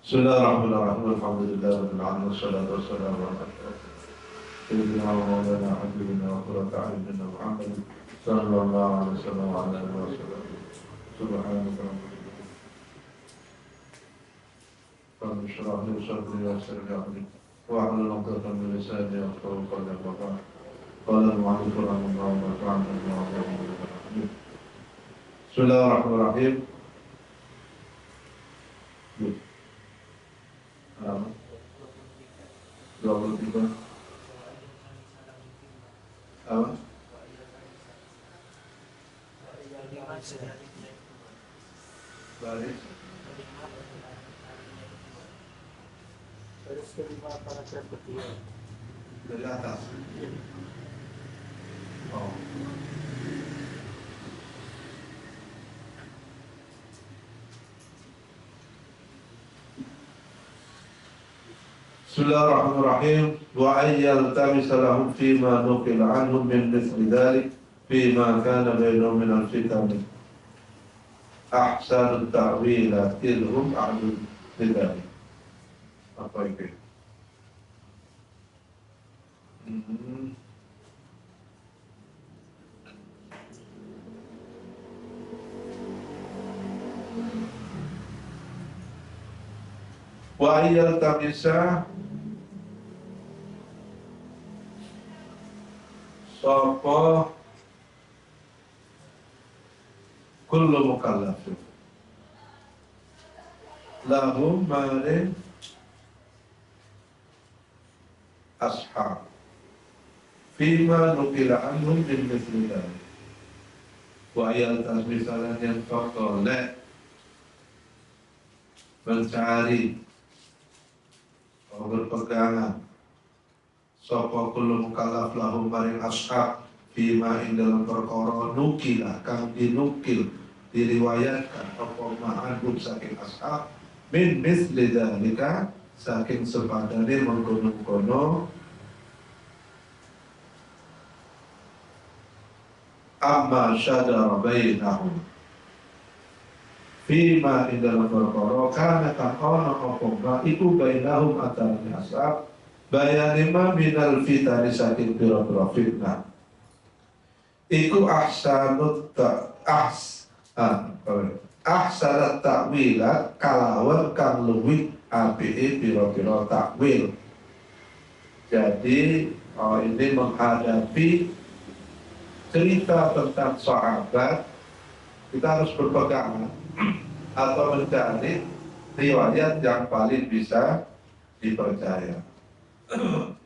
Bismillahirrahmanirrahim. Alhamdulillahirabbil alamin wassalatu wassalamu ala sayyidina wa maulana habibina wa qurrati a'yunina Muhammad sallallahu alaihi wasallam wa ala alihi wasallam. Subhanaka rabbil shrah li sadri wa yassir li amri wa hlul 'uqdatam min lisani yafqahu qawli wa ba'd. Qala al-mu'allif rahimahullah wa ta'ala. Bismillahirrahmanirrahim. Halaman 23. Apa? Baris. Baris kelima paragraf kedua. Dari atas. Oh. Bismillahirrahmanirrahim. Wa ayyal tamisalahum fima nuqila anhum min mithli dhalik fima kana bainahum min al-fitan ahsanut ta'wila ilhum a'lul lidhalik. Apa itu? Wa ayyal tamisa sapa kullu mukallafin lahum marin ashab fima nukila anhum min mithli dhalik. Wa ayat misalan yang fakole mencari atau berpegangan sapa kullu mukallaf lahum maring ashab fima ing dalam perkara nukilah kang dinukil diriwayatkan apa ma'anhum saking ashab min misli dzalika saking sepadane mengkono-kono amma syadara bainahum fima ing dalam perkara kana takona apa iku bainahum antarané ashab bayanima minal fitani saking pira-pira fitnah iku ahsanat ta'wilat kalawan kang luwih apike pira-pira takwil. Jadi ini menghadapi cerita tentang sahabat, kita harus berpegangan atau mencari riwayat yang paling bisa dipercaya.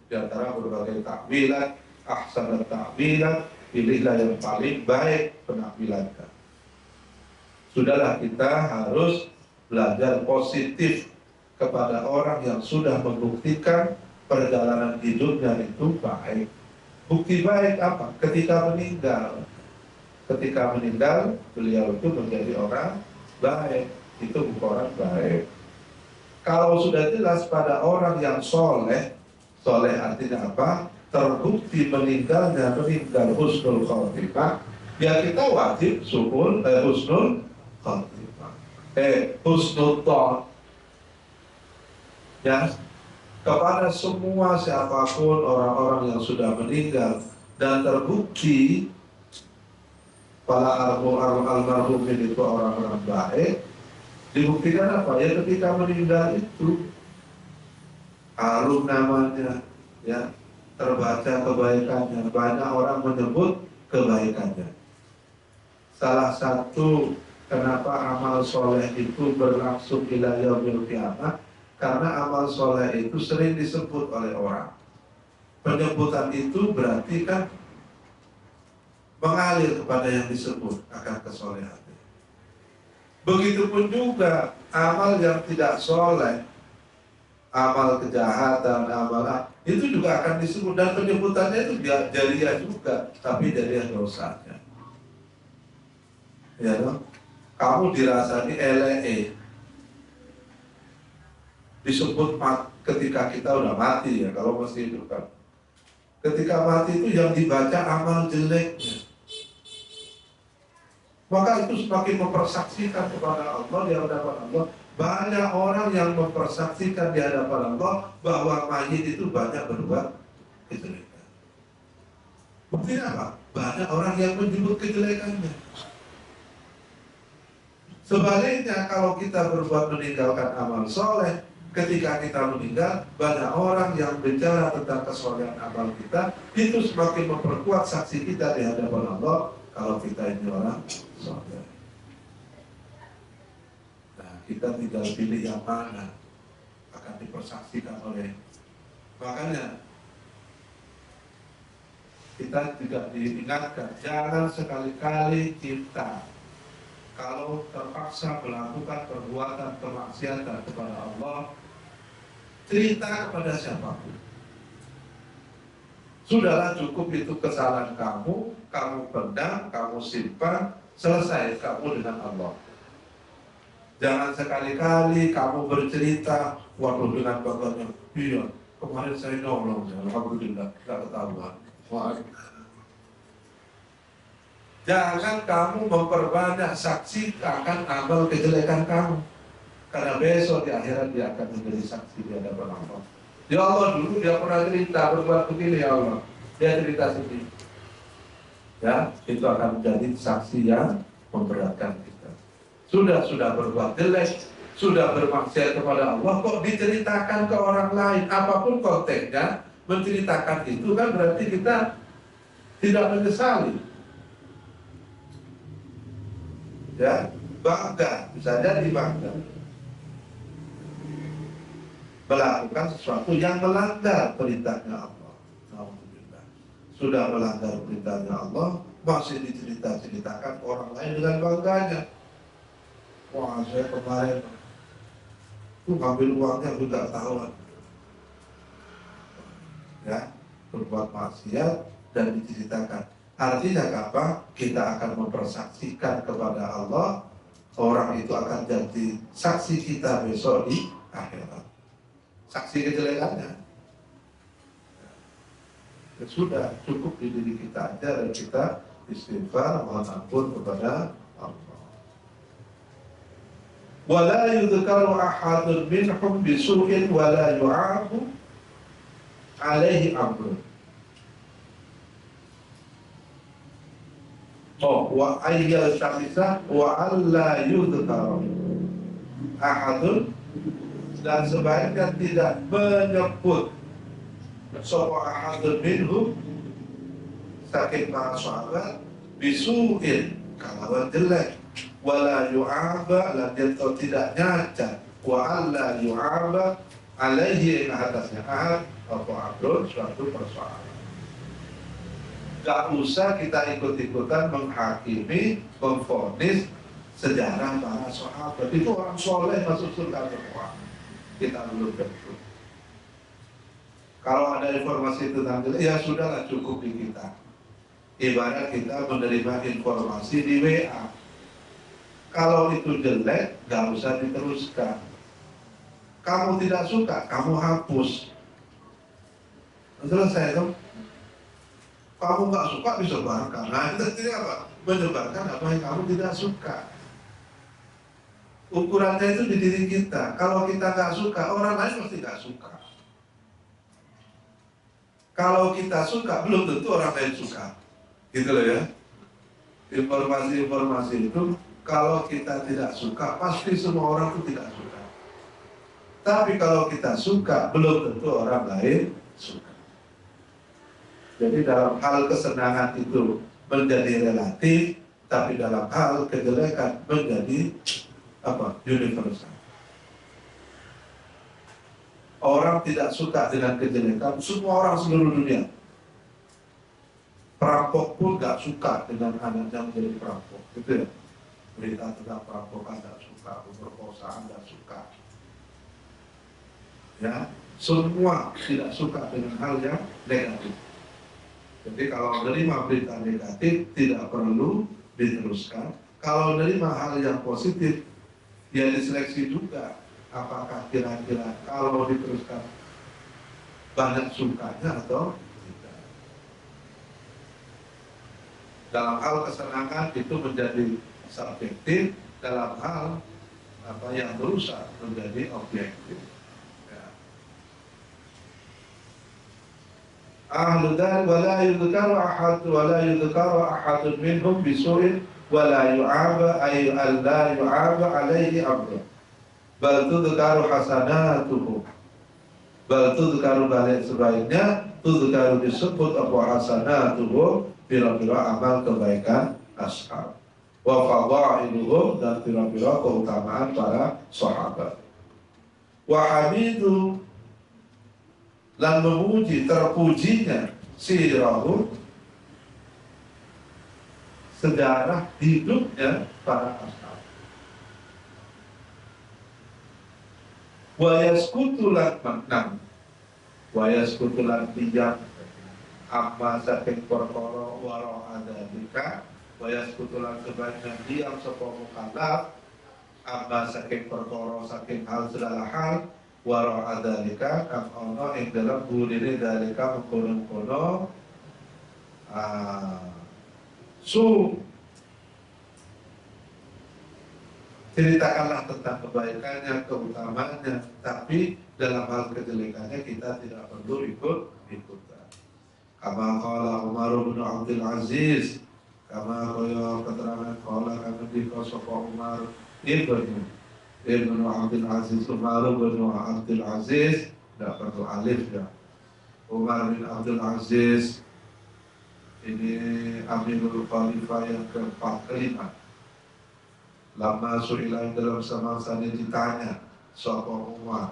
Di antara berbagai takwilat, ahsanat takwilat, pilihlah yang paling baik penakwilannya. Sudahlah, kita harus belajar positif kepada orang yang sudah membuktikan perjalanan hidupnya itu baik. Bukti baik apa? Ketika meninggal. Ketika meninggal, beliau itu menjadi orang baik. Itu bukan orang baik. Kalau sudah jelas pada orang yang soleh, soleh artinya apa? Terbukti meninggal husnul khotimah, ya kita wajib husnul khotimah. Husnul thought. Ya, kepada semua siapapun orang-orang yang sudah meninggal dan terbukti para almarhum itu orang-orang baik, dibuktikan apa? Ya ketika meninggal itu harum namanya, ya terbaca kebaikannya, banyak orang menyebut kebaikannya. Salah satu kenapa amal soleh itu berlangsung ila yaumil qiyamah, karena amal soleh itu sering disebut oleh orang. Penyebutan itu berarti kan mengalir kepada yang disebut akan kesolehan. Begitupun juga amal yang tidak soleh, amal kejahatan, amal itu juga akan disebut, dan penyebutannya itu jariah juga, tapi jariah dosanya. Ya dong? Kamu dirasani LE disebut ketika kita udah mati, ya kalau masih hidup kan. Ketika mati itu yang dibaca amal jeleknya. Maka itu semakin mempersaksikan kepada Allah di hadapan Allah Banyak orang yang mempersaksikan di hadapan Allah bahwa mayit itu banyak berbuat kejelekan. Buktinya apa? Banyak orang yang menyebut kejelekannya. Sebaliknya kalau kita berbuat meninggalkan amal soleh, ketika kita meninggal, banyak orang yang bicara tentang kesolehan amal kita, itu semakin memperkuat saksi kita di hadapan Allah kalau kita ini orang soleh. Nah, kita tinggal pilih yang mana akan dipersaksikan oleh. Makanya kita juga diingatkan, jangan sekali-kali kita kalau terpaksa melakukan perbuatan kemaksiatan kepada Allah, cerita kepada siapapun. Sudahlah, cukup itu kesalahan kamu, kamu pendam, kamu simpan, selesai kamu dengan Allah. Jangan sekali-kali kamu bercerita, waduh dengan bagiannya, iya, kemarin saya nolong, alhamdulillah, tidak ketahuan. Wah. Jangan kamu memperbanyak saksi akan amal kejelekan kamu, karena besok di akhirat dia akan menjadi saksi di hadapan Allah. Ya Allah, dulu dia pernah cerita berbuat begini, ya Allah, dia cerita sendiri. Ya, itu akan menjadi saksi yang memberatkan kita. Sudah berbuat jelek, sudah bermaksiat kepada Allah, kok diceritakan ke orang lain, apapun konteksnya, menceritakan itu kan berarti kita tidak menyesali. Ya, bangga, bisa jadi bangga melakukan sesuatu yang melanggar perintahnya Allah. Alhamdulillah. Sudah melanggar perintahnya Allah, masih diceritakan orang lain dengan bangganya. Wah, saya kemarin tuh ngambil uangnya juga tahuan. Ya, berbuat maksiat dan diceritakan. Artinya apa? Kita akan mempersaksikan kepada Allah, orang itu akan jadi saksi kita besok di akhirat. Saksi kejelekannya. Ya, sudah cukup di diri kita aja dan kita istighfar, mohon ampun kepada Allah. Wala yudhkaru ahadun minhum bisu'in wala yu'abu alaihi amrun. Wa ayyal syamisah wa alla yudhkaru ahadun, dan sebaiknya tidak menyebut sapa ahadun minhum saking para sahabat bisu'in kalawan jelek, wala yu'aba, lan jento tidak nyacat, wa alla yu'aba alaihi yang atasnya ahad atau abdul suatu persoalan. Gak usah kita ikut-ikutan menghakimi, memvonis sejarah para sahabat. Itu orang soleh masuk surga semua. Kita belum tentu. Kalau ada informasi tentang jelek, ya sudahlah, cukup di kita. Ibarat kita menerima informasi di WA. Kalau itu jelek, gak usah diteruskan. Kamu tidak suka, kamu hapus. Selesai dong. Kamu nggak suka disebarkan. Nah, itu artinya apa? Menyebarkan apa yang kamu tidak suka. Ukurannya itu di diri kita. Kalau kita nggak suka, orang lain pasti nggak suka. Kalau kita suka, belum tentu orang lain suka. Gitu loh ya. Informasi-informasi itu, kalau kita tidak suka, pasti semua orang itu tidak suka. Tapi kalau kita suka, belum tentu orang lain suka. Jadi dalam hal kesenangan itu menjadi relatif, tapi dalam hal kejelekan menjadi universal. Orang tidak suka dengan kejelekan, semua orang seluruh dunia. Perampok pun gak suka dengan anaknya menjadi perampok, gitu ya. Berita tentang perampokan gak suka, pemerkosaan gak suka. Ya, semua tidak suka dengan hal yang negatif. Jadi kalau menerima berita negatif tidak perlu diteruskan. Kalau menerima hal yang positif, ya diseleksi juga. Apakah kira-kira kalau diteruskan banyak sukanya atau tidak. Dalam hal kesenangan itu menjadi subjektif. Dalam hal apa yang berusaha menjadi objektif. Ya. Ahlu dar wala yudhkaru ahadun minhum bisu'in wala yu'aba ay alla yu'aba alaihi abdu bal tudhkaru hasanatuhum bal tudhkaru balik sebaiknya tudhkaru disebut apa hasanatuhum pira-pira amal kebaikan ashab wa fadailuhum dan pira-pira keutamaan para sahabat wa hamidu dan memuji terpujinya sirahum sejarah hidupnya para ashab wa yaskutulan maknam wa yaskutulan diam amma saking perkara waro adalika wa yaskutulan sebaiknya diam sapa mukallaf amma saking perkara saking hal segala hal waro adalika kang ono ing dalam burine dalika mengkono-kono ceritakanlah tentang kebaikannya, keutamaannya, tapi dalam hal kejelekannya kita tidak perlu ikut-ikutan. Kama qala Umar bin Abdul Aziz, kama kaya keterangan qala kami di sapa Umar Ibnu Abdul Aziz, Umar bin Abdul Aziz, tidak perlu alif ya. Umar bin Abdul Aziz ini Amirul Khalifah yang keempat kelima. Lama su'ilah dalam semasa ini ditanya sapa Umar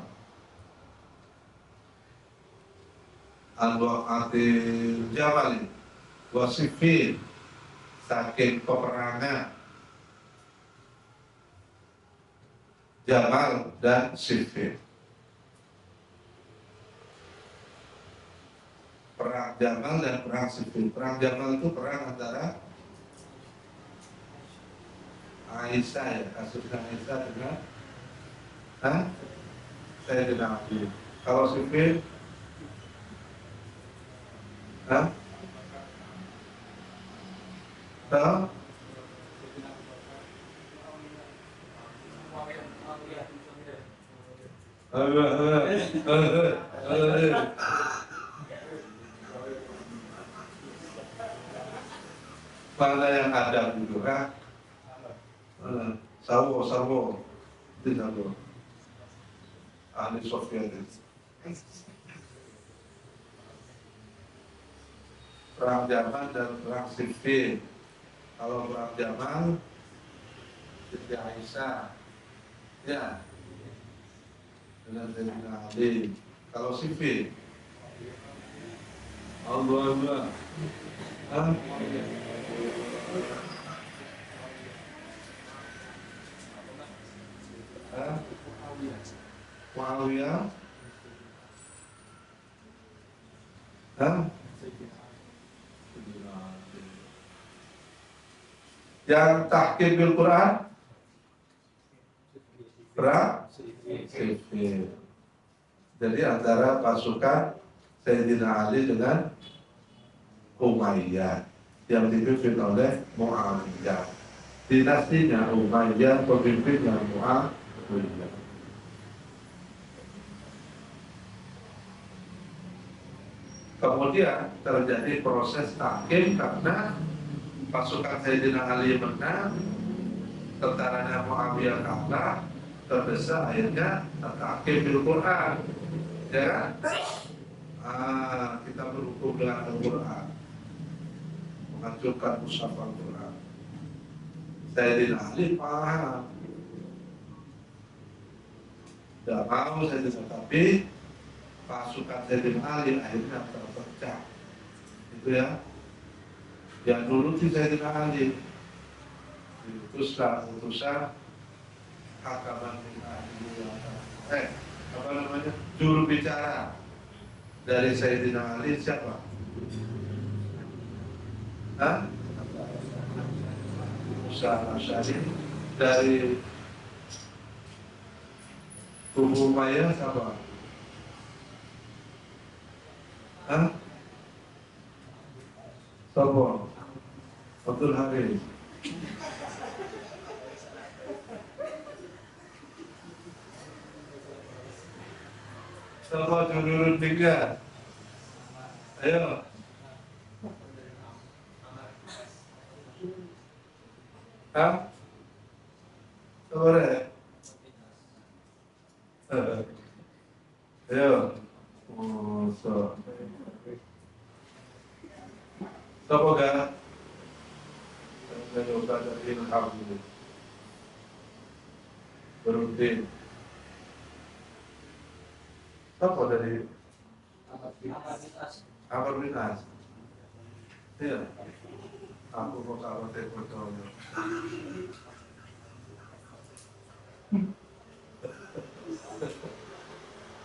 Al-Waqatil Jamali Wasifin saking peperangan Jamal dan Siffin. Perang Jamal dan perang Siffin. Perang Jamal itu perang antara Aisyah ya, kasusnya Aisyah dengan saya tidak ngerti. Kalau Siffin tahu? Mana yang ada dulu kan? Sawo tidak tahu. Ahli Soviet itu. Perang Jamal dan perang Siffin. Kalau perang Jamal Siti Aisyah ya dengan Sayyidina Ali. Kalau Siffin Allah Muawiyah yang tahkim bil Quran perang Siffin. Jadi antara pasukan Sayyidina Ali dengan Umayyah yang dipimpin oleh Muawiyah. Dinastinya Umayyah, pemimpinnya Muawiyah. Kemudian terjadi proses tahkim karena pasukan Sayyidina Ali menang, tentaranya Muawiyah kalah, terdesak akhirnya tahkim bil Quran. Ya kan? Kita berhukum dengan Al-Quran, menghancurkan mushaf Al-Quran. Sayyidina Ali paham, tidak mau Sayyidina, tapi pasukan Sayyidina Ali akhirnya terpecah. Itu ya. Yang nuruti Sayyidina Ali diutuslah utusan hakaman apa namanya, juru bicara dari Sayyidina Ali siapa? Musa Asy'ari. Dari kubu Umayyah siapa? Siapa? Abdul Haris. Sama juru rundingnya. Ayo. Hah? Sabar ya? Ayo. Oh, so. Sapa ga? Saya udah dari ilham ini. Berunding. Sapa dari Amar Minas? Iya. Aku mau kawan fotonya.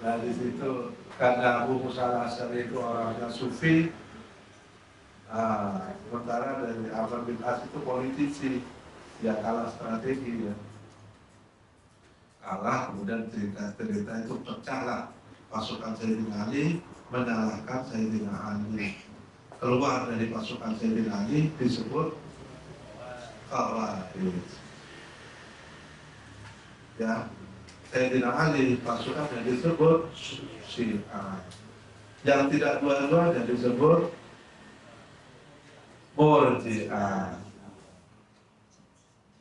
Nah di situ karena Abu Musa al-Asy'ari itu orangnya sufi, sementara dari Amr bin As itu politisi, ya kalah strategi ya, kalah kemudian cerita itu pecahlah pasukan Sayyidina Ali menyalahkan Sayyidina Ali, keluar dari pasukan Sayyidina Ali disebut Khawarij, ya. Sayyidina Ali pasukan yang disebut Syiah, yang tidak dua-duanya disebut Murji'ah.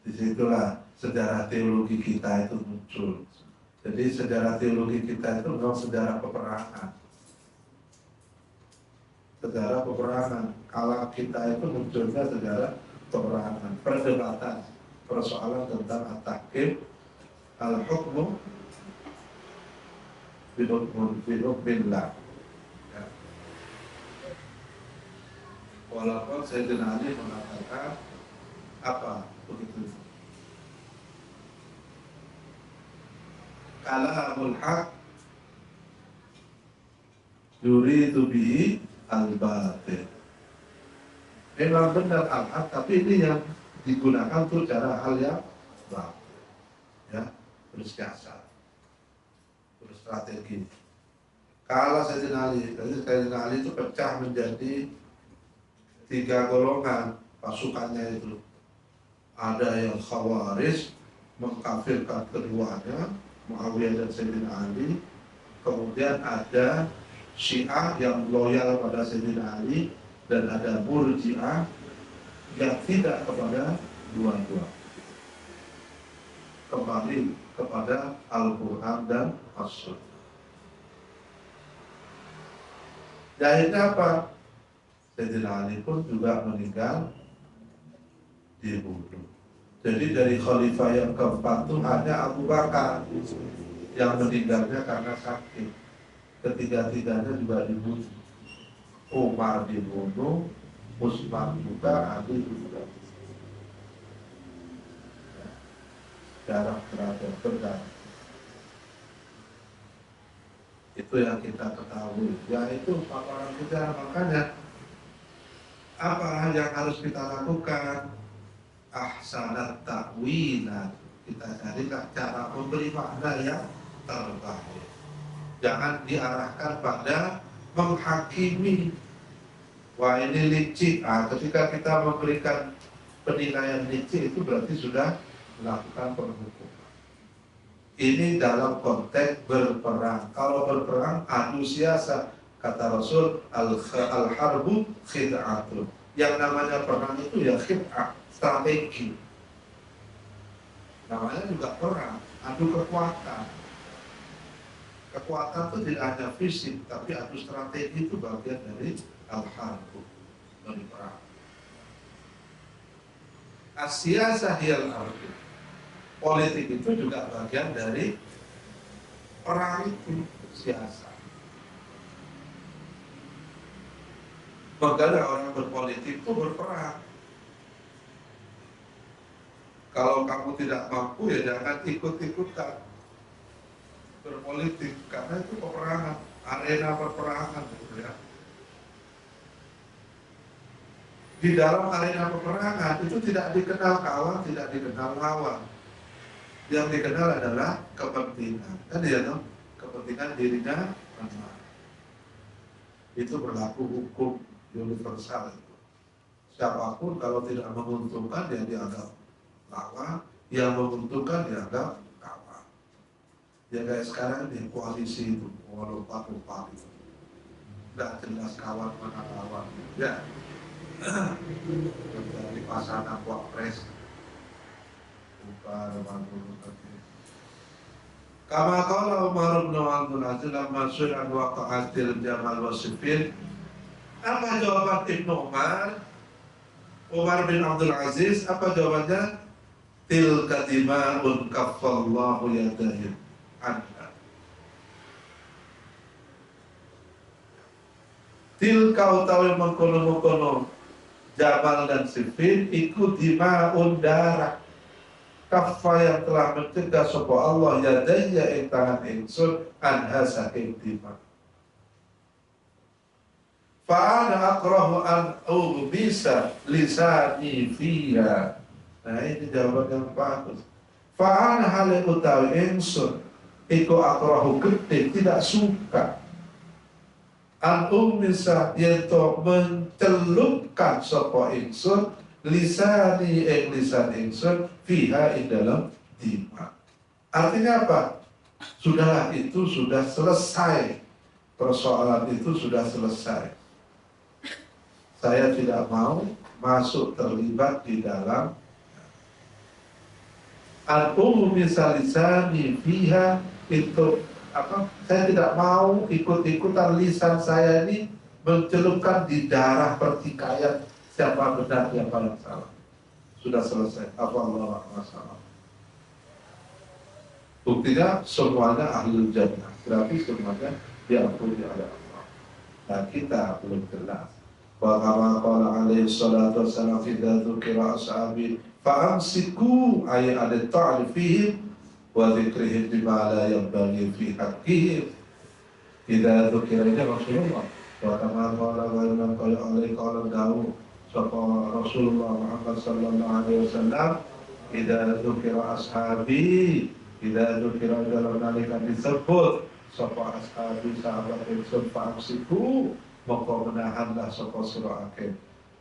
Disitulah sejarah teologi kita itu muncul. Jadi sejarah teologi kita itu memang sejarah peperangan. Sejarah peperangan. Kalau kita itu munculnya sejarah peperangan, perdebatan, persoalan tentang at-tahkim, al-hukmu bihukmillah. Ya. Walaupun Sayyidina Ali mengatakan apa begitu? Kalamul haq yuridu bihi al-batil. Memang benar al-haq, tapi ini yang digunakan untuk cara hal yang batil. Ya, bersiasat, berstrategi. Kalau Sayyidina Ali, jadi Sayyidina Ali itu pecah menjadi 3 golongan pasukannya itu. Ada yang Khawarij, mengkafirkan keduanya, Muawiyah dan Sayyidina Ali. Kemudian ada Syiah yang loyal pada Sayyidina Ali, dan ada Murji'ah yang tidak kepada dua-dua, kembali kepada Al-Quran dan As-Sunnah. Akhirnya apa? Sayyidina Ali pun juga meninggal dibunuh. Jadi dari khalifah yang keempat itu hanya Abu Bakar yang meninggalnya karena sakit. Ketiga-tiganya juga dibunuh. Umar dibunuh, Utsman juga, Ali juga. Darah berdarah. Itu yang kita ketahui. Ya itu paparan sejarah. Makanya apa yang harus kita lakukan? Ahsanat ta'wilat. Kita carilah cara memberi makna yang terbaik. Jangan diarahkan pada menghakimi. Wah ini licik. Ketika kita memberikan penilaian licik itu berarti sudah melakukan penghukuman. Ini dalam konteks berperang. Kalau berperang adu siasat, kata Rasul, al-harbu khid'atun. Yang namanya perang itu ya khid'ah, strategi. Namanya juga perang, adu kekuatan. Kekuatan itu tidak hanya fisik, tapi adu strategi itu bagian dari al-harbu, dari perang. As-siyasah hiyal ardi. Politik itu juga bagian dari perang itu, siasat. Makanya orang berpolitik itu berperang. Kalau kamu tidak mampu ya jangan ikut-ikutan berpolitik, karena itu peperangan, arena peperangan gitu ya. Di dalam arena peperangan itu tidak dikenal kawan, tidak dikenal lawan. Yang dikenal adalah kepentingan. Kan ya dong, kepentingan dirinya mana. Itu berlaku hukum universal itu. Siapapun kalau tidak menguntungkan dia dianggap lawan, yang menguntungkan dianggap kawan. Ya kayak sekarang di koalisi itu, lompat-lompat itu. Nggak jelas kawan mana kawan. Ya, dari pasangan wapres, bukan mantul tadi. Kama qala Umar bin Abdul Aziz lamma su'ila waqa'atil Jamal wa Siffin. Apa jawaban Ibnu Umar? Umar bin Abdul Aziz, apa jawabannya? Tilka dima'un kaffallahu yadahim anha. Tilka utawi mengkono-mengkono Jamal dan Siffin ikut dima'un darah kaffa yang telah mencegah sapa Allah yadaya ing tangan ingsun anha saking dima. Fa'ana akrahu an bisa lisani fiha. Nah ini jawaban yang bagus. Fa'ana hale utawi ingsun iku akrahu gede tidak suka an bisa yaitu mencelupkan sapa ingsun lisani lisan ingsun fiha ing dalam dima. Artinya apa? Sudahlah, itu sudah selesai. Persoalan itu sudah selesai. Saya tidak mau masuk terlibat di dalam misalisani fiha itu apa? Saya tidak mau ikut-ikutan lisan saya ini mencelupkan di darah pertikaian siapa benar siapa yang salah. Sudah selesai. Apa Allah masalah? Buktinya semuanya ahli jannah. Berarti semuanya diampuni oleh Allah. Nah kita belum jelas. Wa kama qala alaihi salatu wassalam fi dzikra ashabi fa'amsiku ay al-ta'rifihim wa dzikrihim bima la yanbaghi fi haqqihim. Idza dzukira ini Rasulullah wa kama qala alaihi qala Daud sapa Rasulullah Muhammad sallallahu alaihi wasallam idza dzukira ashabi idza dzukira dalam nalika disebut sapa ashabi sahabat ingsun fa'amsiku maka menahanlah sapa sira akeh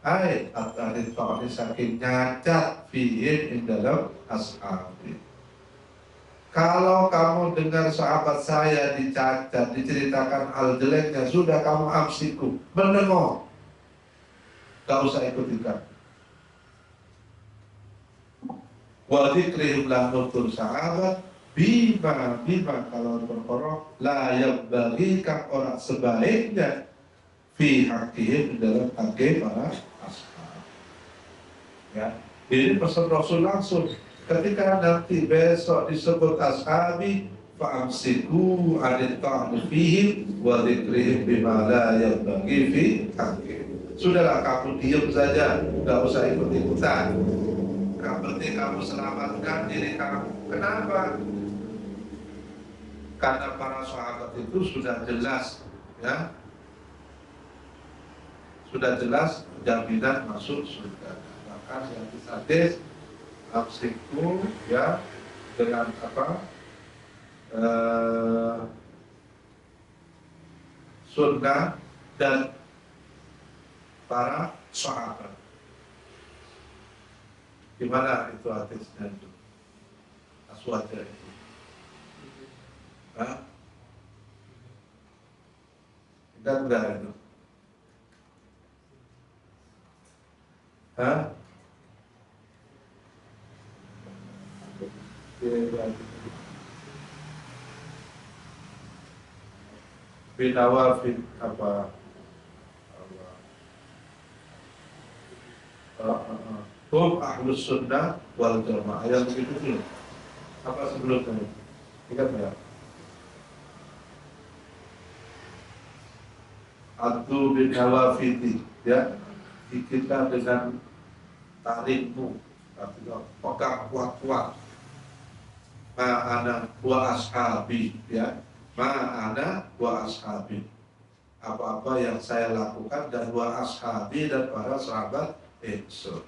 ai atari ta'ni saking nyacat fihi ing dalam ashabi. Kalau kamu dengar sahabat saya dicacat, diceritakan hal jeleknya, sudah kamu amsiku, mendengar, gak usah ikut-ikut. Wa dzikrihim lah nutur sahabat bima kalau berkorok la yabaghi kang orang sebaiknya fi haqqihim dalam hak para ashab. Ya, ini pesan Rasul langsung. Ketika nanti besok disebut ashabi fa'amsiku anit ta'nifihim wa dzikrihim bima la yabaghi fi haqqihim. Sudahlah kamu diam saja, gak usah ikut-ikutan. Yang penting kamu selamatkan diri kamu. Kenapa? Karena para sahabat itu sudah jelas, ya, sudah jelas jaminan masuk surga. Maka yang hadis amsiku, ya, dengan apa? Sunnah dan para sahabat. Gimana itu hadisnya itu? Aswatnya itu. Hah? Enggak itu. Hah? Binawafin apa? Hum ahlus sunnah wal jamaah. Yang begitu dulu. Apa sebelumnya? Ingat nggak? Atu bin nawafiti, ya, kita dengan tarikmu, artinya pegang kuat-kuat. Ma'ana wa ashabi, ya, ma'ana wa ashabi. Apa-apa yang saya lakukan dan wa ashabi dan para sahabat ingsun.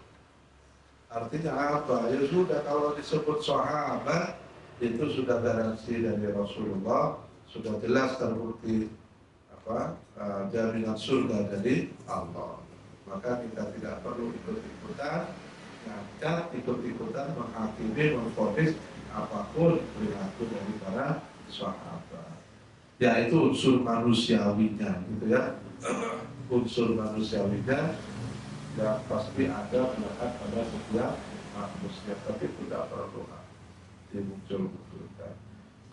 Artinya apa? Ya sudah, kalau disebut sahabat itu sudah garansi dari Rasulullah, sudah jelas terbukti apa jaminan surga dari Allah. Maka kita tidak perlu ikut-ikutan ngajak, ikut-ikutan menghakimi, memvonis apapun perilaku dari para sahabat. Ya itu unsur manusiawinya gitu ya. Unsur manusiawinya ya pasti ada melekat pada setiap manusia, tapi tidak perlu dimuncul-munculkan.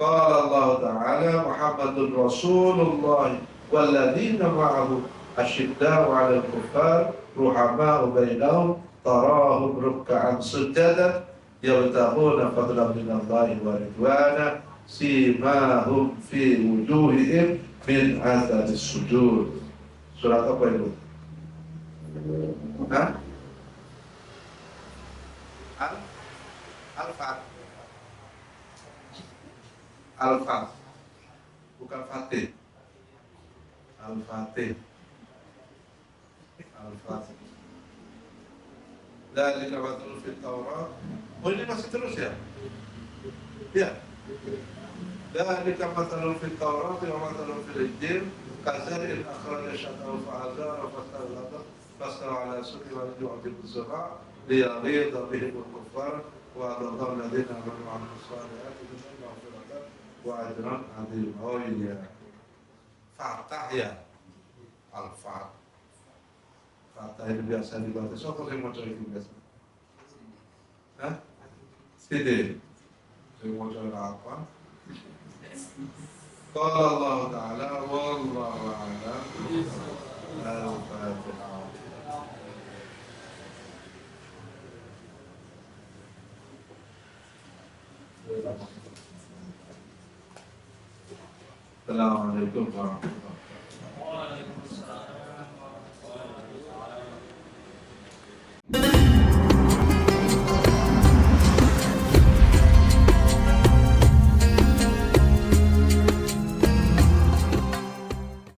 Qala Allah Ta'ala Muhammadun Rasulullah walladzina ma'ahu asyidda'u 'alal kuffar ruhama'u bainahum tarahum ruk'an sujadan yabtaghuna fadlan minallahi wa ridwana simahum fi wujuhihim min atharis sujud. Surat apa itu? Hah? Al-Fat. Al-Fat. Bukan Fatih. Al-Fatih. Al-Fatih. Dzalika mathalun fit Taurat. Oh ini masih terus ya? Ya. Dzalika mathalun fit Taurat wa mathalun fil Injil kadzalika akhraja syatahu fa'azara fastaghlaba fastawa ala suqi wa yu'jibu az-zara' liyaghiza bihim al-kuffar wa adalla alladziina amanu wa 'amilus shalihati minhum maghfiratan wa ajran 'azima. Oh iya. Fatah ya. Al-Fat. Fatah ini biasa dibaca. Siapa yang mau coba itu biasa? Hah? Sini. Saya mau coba apa? Qala Allah Ta'ala wallahu a'lam. Al-Fatihah. Assalamualaikum warahmatullahi wabarakatuh.